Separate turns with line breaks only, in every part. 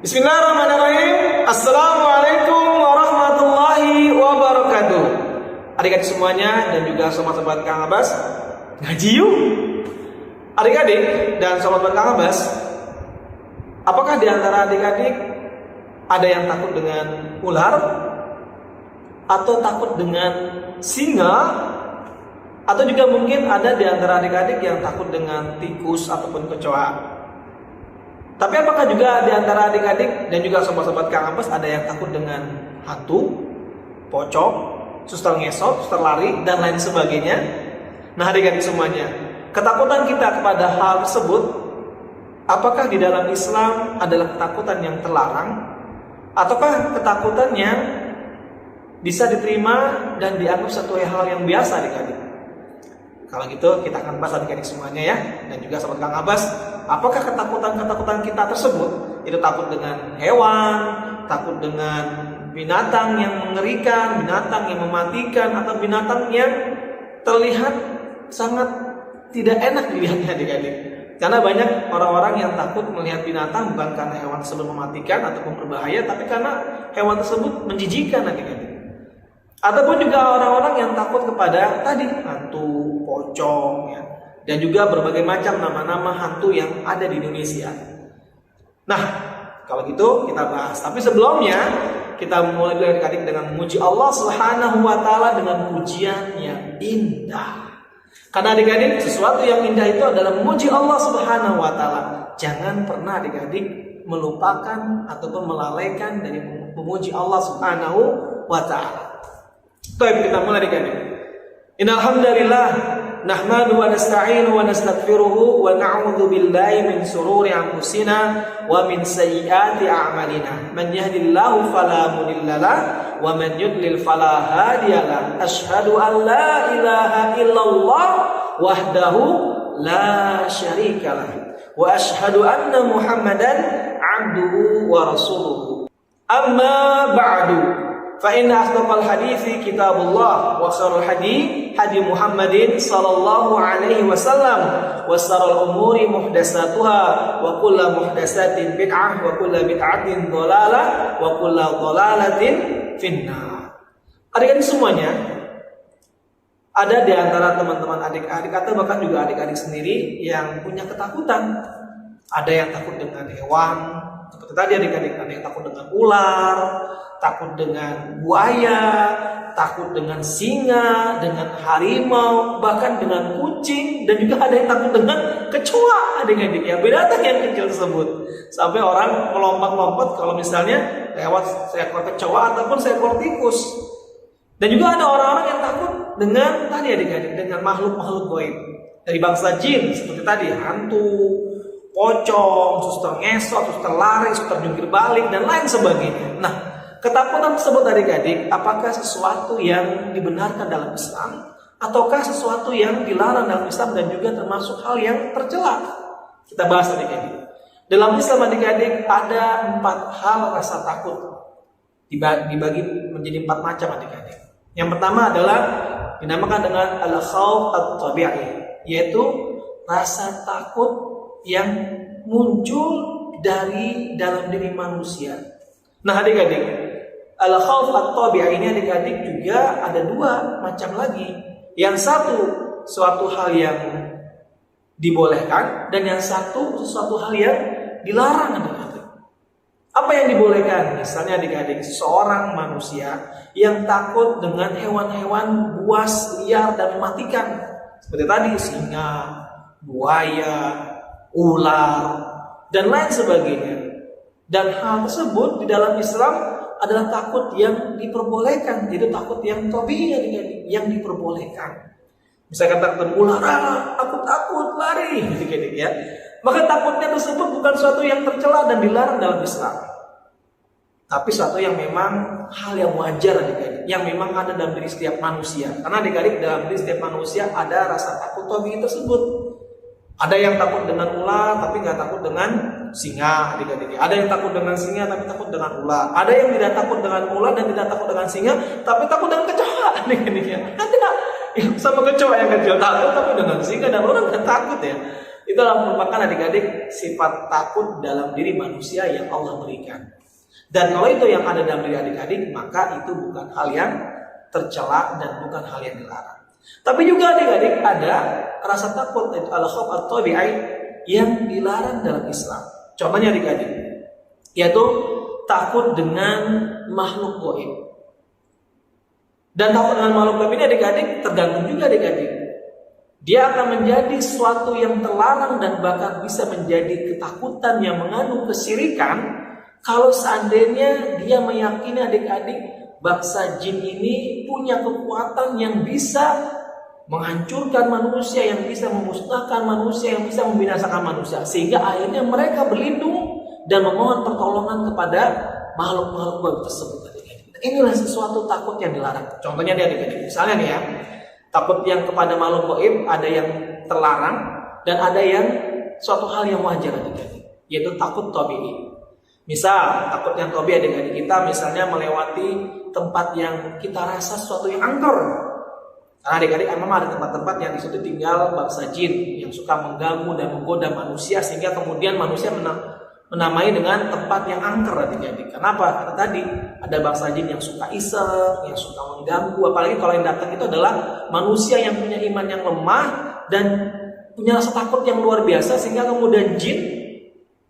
Bismillahirrahmanirrahim. Assalamualaikum warahmatullahi wabarakatuh. Adik-adik semuanya dan juga sobat-sobat Kang Abbas, ngaji yuk. Adik-adik dan sobat-sobat Kang Abbas, apakah di antara adik-adik ada yang takut dengan ular? Atau takut dengan singa? Atau juga mungkin ada di antara adik-adik yang takut dengan tikus ataupun kecoa? Tapi apakah juga di antara adik-adik dan juga sobat-sobat Kang Abbas ada yang takut dengan hantu, pocong, suster ngesot, suster lari, dan lain sebagainya? Nah adik-adik semuanya, ketakutan kita kepada hal tersebut, apakah di dalam Islam adalah ketakutan yang terlarang? Ataukah ketakutan yang bisa diterima dan dianggap satu hal yang biasa adik-adik? Kalau gitu kita akan bahas adik-adik semuanya ya. Dan juga sobat Kang Abbas, apakah ketakutan-ketakutan kita tersebut itu takut dengan hewan, takut dengan binatang yang mengerikan, binatang yang mematikan, atau binatang yang terlihat sangat tidak enak dilihatnya adik-adik? Karena banyak orang-orang yang takut melihat binatang bukan karena hewan tersebut mematikan ataupun berbahaya, tapi karena hewan tersebut menjijikan adik-adik. Ataupun juga orang-orang yang takut kepada tadi hantu, pocong ya, dan juga berbagai macam nama-nama hantu yang ada di Indonesia. Nah, kalau gitu kita bahas. Tapi sebelumnya kita mulai dulu adik-adik dengan memuji Allah Subhanahu wa taala dengan pujian yang indah. Karena adik-adik, sesuatu yang indah itu adalah memuji Allah Subhanahu wa taala. Jangan pernah adik-adik melupakan ataupun melalaikan dari memuji Allah Subhanahu wa taala. Baik, kita mulai adik-adik. Innal hamdalillah nahmaduhu wa nasta'inuhu wa nastaghfiruhu wa na'udzu billahi min shururi anfusina wa min sayyiati a'malina. Man yahdihillahu fala mudhillalah wa man yudlil fala hadiyalah. Asyhadu an la ilaha illallah wahdahu la syarikalah wa asyhadu anna Muhammadan 'abduhu wa rasuluhu. Amma ba'du. Fa inna asdaqal hadithi kitabullah wa khairul hadi Muhammadin sallallahu alaihi wasallam wa sharral umuri muhdatsatuha wa kullu muhdatsatin bid'ah wa kullu bid'atin dhalalah wa kullu dhalalatin finnar. Adik-adik semuanya, ada di antara teman-teman adik-adik atau bahkan juga adik-adik sendiri yang punya ketakutan. Ada yang takut dengan hewan, seperti tadi adik-adik, ada yang takut dengan ular, takut dengan buaya, takut dengan singa, dengan harimau, bahkan dengan kucing, dan juga ada yang takut dengan kecoa adik-adik ya, binatang yang kecil tersebut. Sampai orang melompat-lompat kalau misalnya lewat seekor kecoa ataupun seekor tikus. Dan juga ada orang-orang yang takut dengan tadi adik-adik, dengan makhluk-makhluk gaib dari bangsa jin, seperti tadi hantu, pocong, suster ngesot, suster lari, suster jungkir balik, dan lain sebagainya. Nah, ketakutan tersebut adik-adik, apakah sesuatu yang dibenarkan dalam Islam ataukah sesuatu yang dilarang dalam Islam dan juga termasuk hal yang tercela? Kita bahas adik-adik. Dalam Islam adik-adik ada 4 hal rasa takut, dibagi menjadi 4 macam adik-adik. Yang pertama adalah dinamakan dengan al-khauf at-tabi'i, yaitu rasa takut yang muncul dari dalam diri manusia. Nah adik-adik, al-khauf at-tabi'i ini adik-adik juga ada 2 macam lagi. Yang satu suatu hal yang dibolehkan, dan yang satu sesuatu hal yang dilarang adik-adik. Apa yang dibolehkan? Misalnya adik-adik, seorang manusia yang takut dengan hewan-hewan buas liar dan mematikan, seperti tadi singa, buaya, ular, dan lain sebagainya. Dan hal tersebut di dalam Islam adalah takut yang diperbolehkan, jadi takut yang tabii yang diperbolehkan. Misalkan takut ular, aku takut lari, adik-adik ya. Maka takutnya tersebut bukan suatu yang tercela dan dilarang dalam Islam, tapi suatu yang memang hal yang wajar adik-adik, yang memang ada dalam diri setiap manusia. Karena adik-adik, dalam diri setiap manusia ada rasa takut tabii tersebut. Ada yang takut dengan ular tapi nggak takut dengan singa adik-adik. Ada yang takut dengan singa tapi takut dengan ular. Ada yang tidak takut dengan ular dan tidak takut dengan singa tapi takut dengan kecoa adik-adik. Ada yang sama kecoa yang kecil takut, tapi dengan singa dan ular nggak takut ya. Itulah merupakan adik-adik sifat takut dalam diri manusia yang Allah berikan. Dan kalau itu yang ada dalam diri adik-adik, maka itu bukan hal yang tercela dan bukan hal yang dilarang. Tapi juga adik-adik ada rasa takut, itu al-khauf at-tabi'i yang dilarang dalam Islam. Contohnya adik-adik, yaitu takut dengan makhluk gaib. Dan takut dengan makhluk gaib ini adik-adik tergantung juga adik-adik. Dia akan menjadi sesuatu yang terlarang dan bahkan bisa menjadi ketakutan yang mengandung kesyirikan kalau seandainya dia meyakini adik-adik bangsa jin ini punya kekuatan yang bisa menghancurkan manusia, yang bisa memusnahkan manusia, yang bisa membinasakan manusia, sehingga akhirnya mereka berlindung dan memohon pertolongan kepada makhluk-makhluk gaib tersebut. Inilah sesuatu takut yang dilarang. Contohnya dia adik-adik, misalnya nih ya, takut yang kepada makhluk gaib ada yang terlarang dan ada yang suatu hal yang wajar adik-adik, yaitu takut tabi'i. Misal takut yang tabi'i adik-adik, kita misalnya melewati tempat yang kita rasa sesuatu yang angker. Karena adik-adik memang ada tempat-tempat yang di situ tinggal bangsa jin yang suka mengganggu dan menggoda manusia, sehingga kemudian manusia menamai dengan tempat yang angker adik-adik. Kenapa? Karena tadi ada bangsa jin yang suka iseng, yang suka mengganggu. Apalagi kalau yang datang itu adalah manusia yang punya iman yang lemah dan punya rasa takut yang luar biasa, sehingga kemudian jin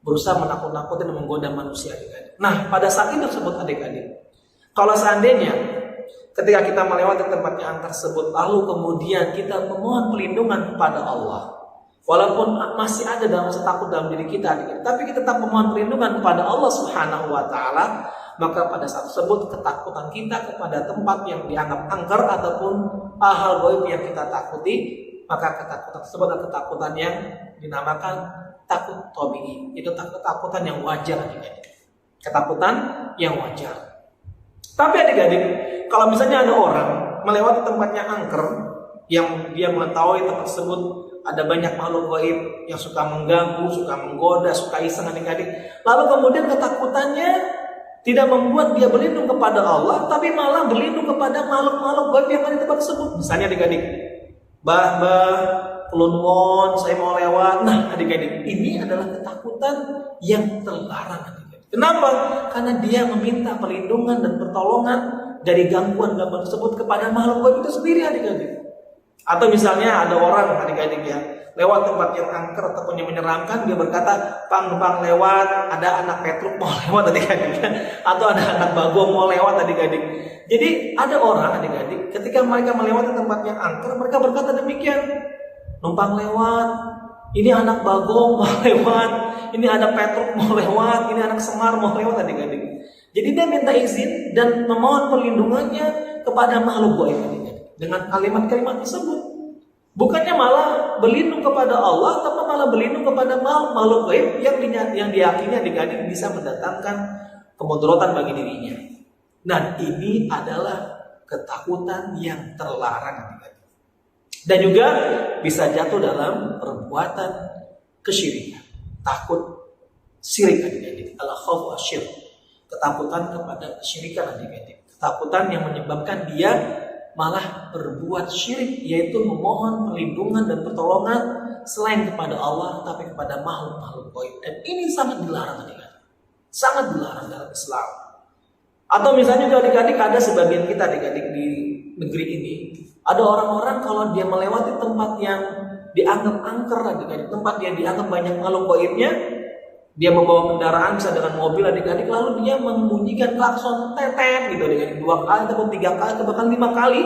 berusaha menakut-nakuti dan menggoda manusia adik-adik. Nah, pada saat itu tersebut adik-adik, kalau seandainya ketika kita melewati tempat yang angker tersebut, lalu kemudian kita memohon perlindungan kepada Allah, walaupun masih ada dalam rasa takut dalam diri kita, tapi kita tetap memohon perlindungan kepada Allah Subhanahu wa Ta'ala, maka pada saat tersebut ketakutan kita kepada tempat yang dianggap angker ataupun hal gaib yang kita takuti, maka ketakutan tersebut adalah ketakutan yang dinamakan takut tabi'i. Itu ketakutan yang wajar adik-adik. Ketakutan yang wajar. Tapi adik-adik, kalau misalnya ada orang melewati tempatnya angker, yang dia mengetahui tempat tersebut ada banyak makhluk gaib yang suka mengganggu, suka menggoda, suka iseng adik-adik, lalu kemudian ketakutannya tidak membuat dia berlindung kepada Allah, tapi malah berlindung kepada makhluk-makhluk gaib yang ada di tempat tersebut. Misalnya adik-adik, bah, Lunwon, saya mau lewat. Nah adik-adik, ini adalah ketakutan yang terlarang adik-adik. Kenapa? Karena dia meminta perlindungan dan pertolongan dari gangguan-gangguan tersebut kepada makhluk gaib itu sendiri adik-adik. Atau misalnya ada orang adik-adik ya, lewat tempat yang angker ataupun yang menyeramkan, dia berkata, "Pang lewat, ada anak Petruk mau lewat adik-adik," atau ada anak Bagong mau lewat adik-adik. Jadi ada orang adik-adik, ketika mereka melewati tempat yang angker, mereka berkata demikian, "Numpang lewat, ini anak Bagong mau lewat, ini ada Petruk mau lewat, ini anak Semar mau lewat adik-adik." Jadi dia minta izin dan memohon perlindungannya kepada makhluk gaib adik-adik dengan kalimat-kalimat tersebut. Bukannya malah berlindung kepada Allah, tapi malah berlindung kepada makhluk gaib yang diyakini adik-adik bisa mendatangkan kemudaratan bagi dirinya. Dan ini adalah ketakutan yang terlarang adik-adik. Dan juga bisa jatuh dalam perbuatan kesyirikan. Takut syirik adik-adik. Al-khawf asyir. Ketakutan kepada kesyirikan adik-adik. Ketakutan yang menyebabkan dia malah berbuat syirik, yaitu memohon perlindungan dan pertolongan selain kepada Allah, tapi kepada makhluk-makhluk gaib. Dan ini sangat dilarang adik-adik. Sangat dilarang dalam Islam. Atau misalnya juga adik-adik, ada sebagian kita adik-adik di negeri ini, ada orang-orang kalau dia melewati tempat yang dianggap angker adik-adik, tempat yang dianggap banyak makhluk gaibnya, dia membawa kendaraan bisa dengan mobil adik-adik, lalu dia membunyikan klakson tetet gitu adik-adik, 2 kali ataupun 3 kali atau bahkan 5 kali,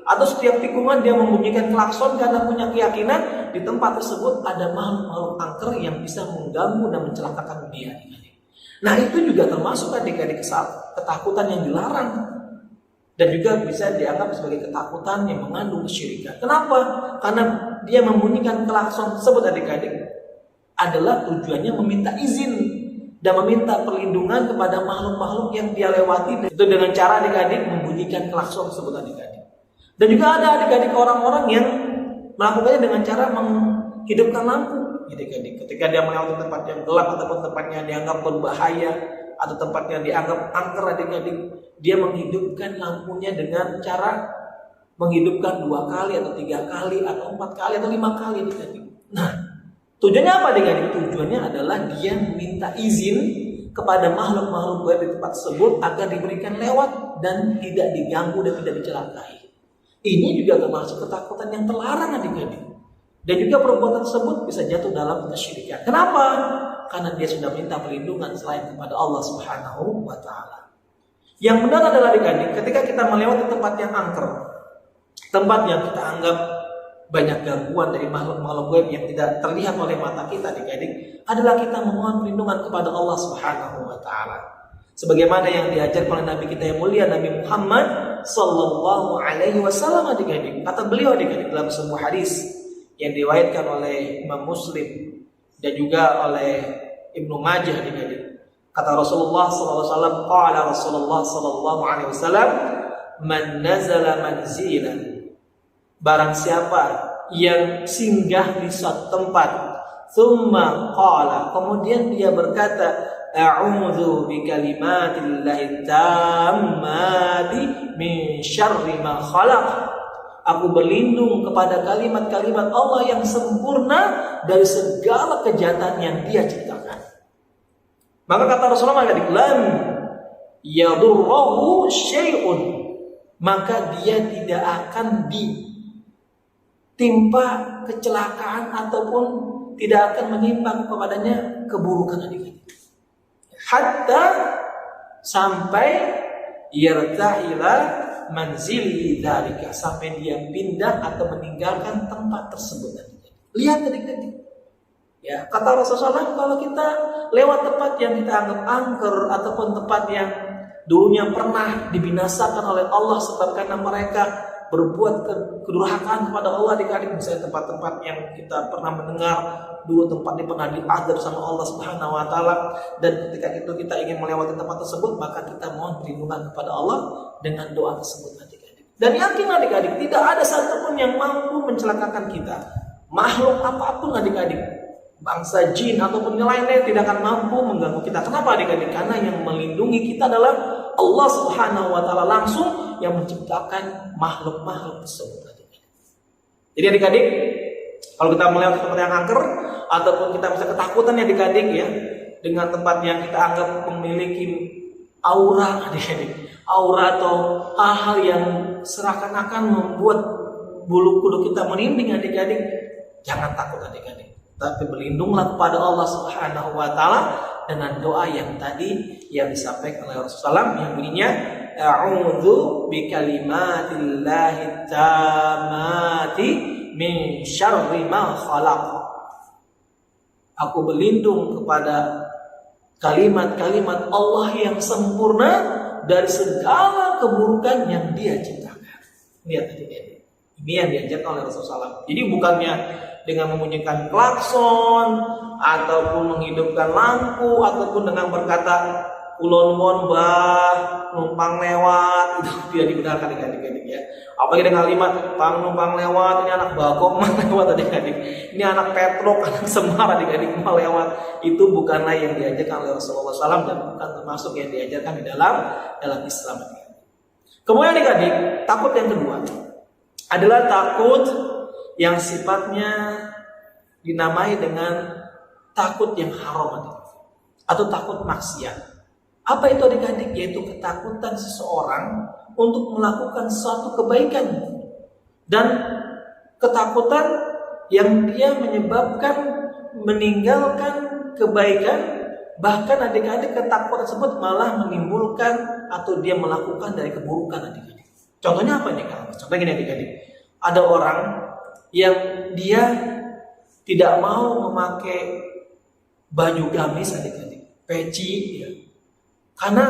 atau setiap tikungan dia membunyikan klakson karena punya keyakinan di tempat tersebut ada makhluk-makhluk angker yang bisa mengganggu dan mencelakakan dia adik-adik. Nah itu juga termasuk adik-adik ketakutan yang dilarang dan juga bisa dianggap sebagai ketakutan yang mengandung kesyirikan. Kenapa? Karena dia membunyikan klakson tersebut adik-adik adalah tujuannya meminta izin dan meminta perlindungan kepada makhluk-makhluk yang dia lewati. Itu dengan cara adik-adik membunyikan klakson tersebut adik-adik. Dan juga ada adik-adik orang-orang yang melakukannya dengan cara menghidupkan lampu adik-adik. Ketika dia melewati tempat yang gelap ataupun tempatnya dianggap berbahaya atau tempat yang dianggap angker adik-adik, dia menghidupkan lampunya dengan cara menghidupkan 2 kali atau 3 kali atau 4 kali atau 5 kali adik-adik. Nah Tujuannya apa adik-adik? Tujuannya adalah dia minta izin kepada makhluk-makhluk gaib di tempat tersebut agar diberikan lewat dan tidak diganggu dan tidak dicelakai. Ini juga termasuk ketakutan yang terlarang adik-adik. Dan juga perbuatan tersebut bisa jatuh dalam kesyirikan. Kenapa? Karena dia sudah minta perlindungan selain kepada Allah Subhanahu wa Ta'ala. Yang benar adalah adik-adik, ketika kita melewati tempat yang angker, tempat yang kita anggap banyak gangguan dari makhluk-makhluk gaib yang tidak terlihat oleh mata kita adik-adik, adalah kita memohon perlindungan kepada Allah Subhanahu wa Ta'ala. Sebagaimana yang diajarkan oleh Nabi kita yang mulia, Nabi Muhammad sallallahu alaihi wasallam adik-adik. Kata beliau adik-adik dalam sebuah hadis yang diriwayatkan oleh Imam Muslim dan juga oleh Ibnu Majah adik-adik. Kata Rasulullah sallallahu alaihi wasallam, qala Rasulullah sallallahu alaihi wasallam, man nazala manzilan, barang siapa yang singgah di suatu tempat, thumma qala, kemudian dia berkata, a'udzu bikalimatillahi tammati min syarri ma khalaq, aku berlindung kepada kalimat-kalimat Allah yang sempurna dari segala kejahatan yang dia ciptakan. Maka kata Rasulullah, lam yadurruhu syai'un, maka dia tidak akan ditimpa kecelakaan ataupun tidak akan menimpa kepadanya keburukan adik-adik. Hatta sampai yartahila manzili dzalika, sampai dia pindah atau meninggalkan tempat tersebut. Lihat adik-adik. Ya, kata Rasulullah, kalau kita lewat tempat yang kita anggap angker ataupun tempat yang dulunya pernah dibinasakan oleh Allah sebab karena mereka berbuat kedurhakaan kepada Allah adik-adik, misalnya tempat-tempat yang kita pernah mendengar dulu tempatnya pernah diazab sama Allah Subhanahu wa Ta'ala, dan ketika itu kita ingin melewati tempat tersebut, maka kita mohon perlindungan kepada Allah dengan doa tersebut adik-adik. Dan yakin adik-adik, tidak ada satupun yang mampu mencelakakan kita. Makhluk apapun adik-adik, bangsa jin ataupun yang lainnya tidak akan mampu mengganggu kita. Kenapa adik-adik? Karena yang melindungi kita adalah Allah Subhanahu wa Ta'ala langsung yang menciptakan makhluk-makhluk tersebut adik-adik. Jadi adik-adik, kalau kita melewati tempat yang angker ataupun kita bisa ketakutan ya adik-adik ya, dengan tempat yang kita anggap memiliki aura adik-adik, aura atau hal-hal yang seakan-akan membuat bulu kuduk kita merinding adik-adik, jangan takut adik-adik, tapi berlindunglah kepada Allah Subhanahu wa Ta'ala dengan doa yang tadi yang disampaikan oleh Rasulullah yang bunyinya a'udzu bikalimatillahi tammati min syarri ma khalaq. Aku berlindung kepada kalimat-kalimat Allah yang sempurna dari segala keburukan yang Dia ciptakan. Lihat adik-adik. Ini yang diajarkan oleh Rasulullah. Jadi bukannya dengan membunyikan klakson ataupun menghidupkan lampu ataupun dengan berkata ulon bah numpang lewat, itu tidak dibenarkan adik-adik ya. Apalagi dengan kalimat pang numpang lewat, ini anak bagong lewat adik-adik, ini anak Petruk, anak Semar adik-adik mau lewat, itu bukanlah yang diajarkan oleh Rasulullah SAW dan bukan termasuk yang diajarkan di dalam Islam. Kemudian adik-adik, takut yang kedua adalah takut yang sifatnya dinamai dengan takut yang haram adik-adik, atau takut maksiat. Apa itu adik-adik? Yaitu ketakutan seseorang untuk melakukan suatu kebaikan, dan ketakutan yang dia menyebabkan meninggalkan kebaikan, bahkan adik-adik ketakutan tersebut malah menimbulkan atau dia melakukan dari keburukan adik-adik. Contohnya apa nih? Contohnya gini adik-adik, ada orang yang dia tidak mau memakai baju gamis adik-adik, peci ya, karena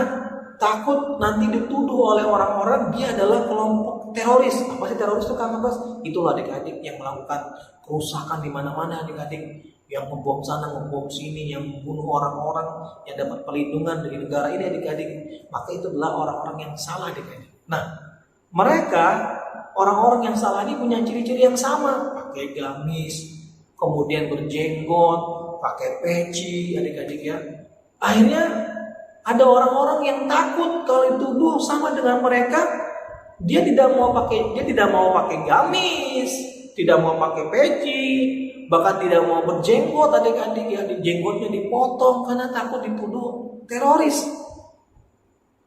takut nanti dituduh oleh orang-orang dia adalah kelompok teroris. Apa sih teroris itu kan Mas? Itulah adik-adik yang melakukan kerusakan di mana-mana adik-adik, yang membom sana, membom sini, yang membunuh orang-orang yang dapat perlindungan dari negara ini adik-adik. Maka itu adalah orang-orang yang salah adik-adik. Nah, mereka orang-orang yang salah ini punya ciri-ciri yang sama, pakai gamis, kemudian berjenggot, pakai peci adik-adik ya. Akhirnya ada orang-orang yang takut kalau dituduh sama dengan mereka, dia tidak mau pakai gamis, tidak mau pakai peci, bahkan tidak mau berjenggot adik-adik ya, jenggotnya dipotong karena takut dituduh teroris.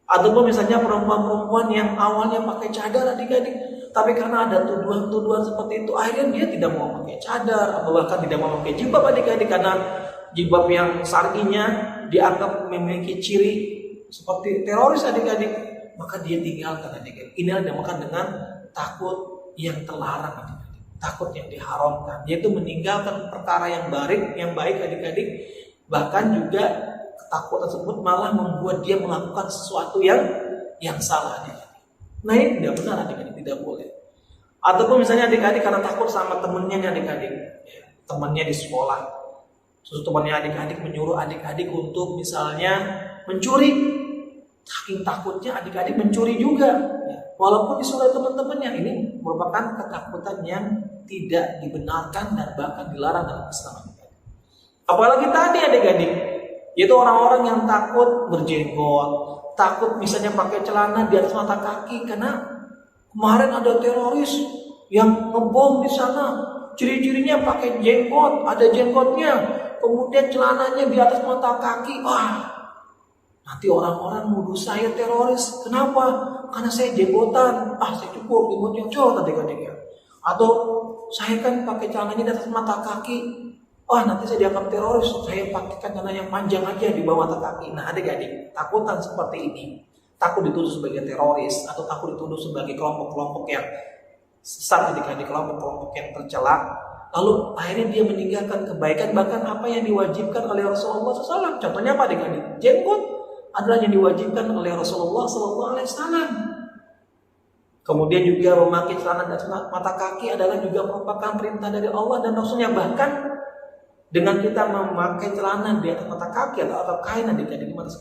Ataupun misalnya perempuan-perempuan yang awalnya pakai cadar adik-adik, tapi karena ada tuduhan-tuduhan seperti itu, akhirnya dia tidak mau pakai cadar, atau bahkan tidak mau pakai jilbab adik-adik, karena jilbab yang syar'inya dianggap memiliki ciri seperti teroris adik-adik, maka dia tinggalkan adik-adik. Ini dinamakan dengan takut yang terlarang adik-adik, takut yang diharamkan, yaitu meninggalkan perkara yang baik adik-adik. Bahkan juga ketakutan tersebut malah membuat dia melakukan sesuatu yang salah adik-adik. Nah ini tidak benar adik-adik, tidak boleh. Ataupun misalnya adik-adik karena takut sama temennya adik-adik, temannya di sekolah, terus temannya adik-adik menyuruh adik-adik untuk misalnya mencuri. Saking takutnya adik-adik mencuri juga, walaupun disuruh teman-temannya. Ini merupakan ketakutan yang tidak dibenarkan dan bahkan dilarang dalam Islam. Apalagi tadi adik-adik, yaitu orang-orang yang takut berjenggot, takut misalnya pakai celana di atas mata kaki karena kemarin ada teroris yang ngebom di sana. Ciri-cirinya pakai jenggot, ada jenggotnya, kemudian celananya di atas mata kaki. Nanti orang-orang nuduh saya teroris. Kenapa? Karena saya jenggotan. Saya cukup jenggotnya cowok adik-adik ya. Atau saya kan pakai celananya di atas mata kaki. Nanti saya dianggap teroris. Saya pakaikan celana yang panjang aja di bawah mata kaki. Nah adik-adik, takutan seperti ini, takut dituduh sebagai teroris atau takut dituduh sebagai kelompok-kelompok yang sesat adik-adik, kelompok-kelompok yang tercela, lalu akhirnya dia meninggalkan kebaikan, bahkan apa yang diwajibkan oleh Rasulullah SAW. Contohnya apa adik-adik? Jenggot adalah yang diwajibkan oleh Rasulullah SAW. Kemudian juga memakai celana dan mata kaki adalah juga merupakan perintah dari Allah dan Rasulnya. Bahkan dengan kita memakai celana di atas mata kaki atau kain adik-adik di mata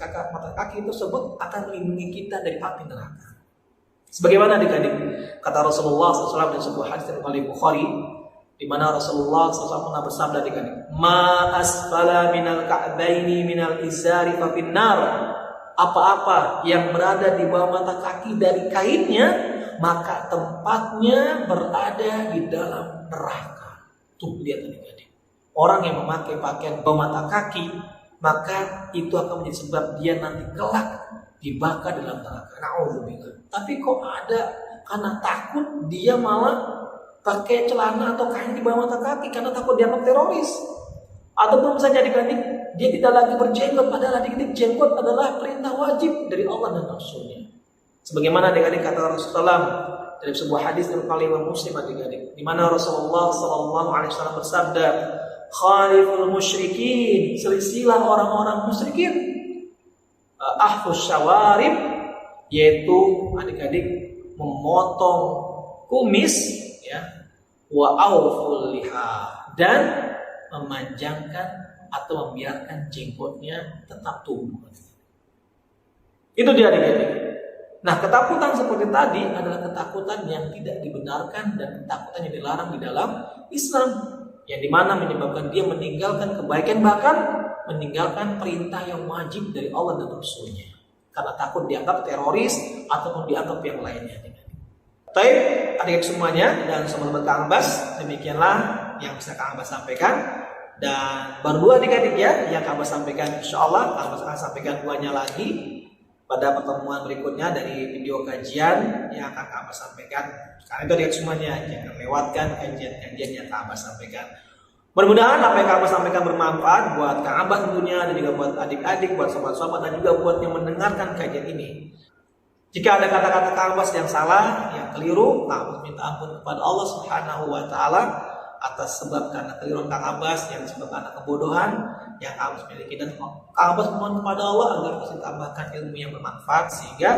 kaki tersebut akan melindungi kita dari api neraka. Sebagaimana adik-adik kata Rasulullah SAW dalam sebuah hadis dari Bukhari, di mana Rasulullah SAW pernah bersabda adik-adik, "Ma asfala minal ka'baini minal izari fa finnar." Apa-apa yang berada di bawah mata kaki dari kainnya, maka tempatnya berada di dalam neraka. Tuh lihat adik-adik, orang yang memakai pakaian bawah mata kaki, maka itu akan menjadi sebab dia nanti kelak dibakar dalam neraka. Na'udzubillah. Tapi kok ada karena takut dia malah pakai celana atau kain di bawah mata kaki karena takut dianggap teroris. Ataupun misalnya adik-adik dia tidak lagi berjenggot, padahal adik-adik jenggot adalah perintah wajib dari Allah dan Rasulnya. Sebagaimana adik-adik kata Rasulullah dalam sebuah hadis dari Imam Muslim adik-adik, di mana Rasulullah SAW bersabda, "Khaliful musyrikin," selisilah orang-orang musyrikin, "ahfus syawarib," yaitu adik-adik memotong kumis, wa auful liha, dan memanjangkan atau membiarkan jenggotnya tetap tumbuh. Itu dia adik-adik. Nah, ketakutan seperti tadi adalah ketakutan yang tidak dibenarkan dan ketakutan yang dilarang di dalam Islam, yang dimana menyebabkan dia meninggalkan kebaikan, bahkan meninggalkan perintah yang wajib dari Allah dan Rasulnya, karena takut dianggap teroris ataupun dianggap yang lainnya. Baik, adik-adik semuanya dan sahabat Kang Abbas, demikianlah yang bisa Kang Abbas sampaikan. Dan baru dua adik-adik ya yang Kang Abbas sampaikan. Insyaallah Kang Abbas akan sampaikan duanya lagi pada pertemuan berikutnya dari video kajian yang akan Kang Abbas sampaikan. Karena itu adik-adik semuanya jangan lewatkan kajian-kajian yang Kang Abbas sampaikan. Mudah-mudahan apa yang Kang Abbas sampaikan bermanfaat buat Kang Abbas tentunya, dan juga buat adik-adik, buat sobat-sobat, dan juga buat yang mendengarkan kajian ini. Jika ada kata-kata Kang Abbas yang salah, yang keliru, Kang Abbas minta ampun kepada Allah Subhanahu wa Ta'ala atas sebab karena keliruan Kang Abbas, yang disebabkan karena kebodohan yang Kang Abbas miliki, dan Kang Abbas mohon kepada Allah agar bisa tambahkan ilmu yang bermanfaat sehingga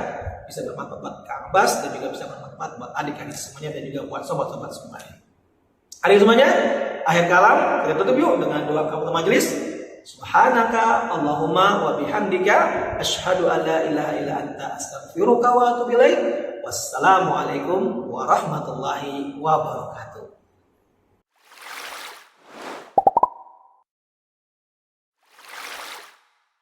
bisa bermanfaat buat Kang Abbas dan juga bisa bermanfaat buat adik-adik semuanya dan juga buat sobat-sobat semuanya. Adik semuanya, akhir kalam kita tutup yuk dengan doa kafaaratul majelis. Subhanaka Allahumma wa bihamdika asyhadu an la ilaha illa anta astaghfiruka wa atubu ilaik. Wassalamualaikum warahmatullahi wabarakatuh.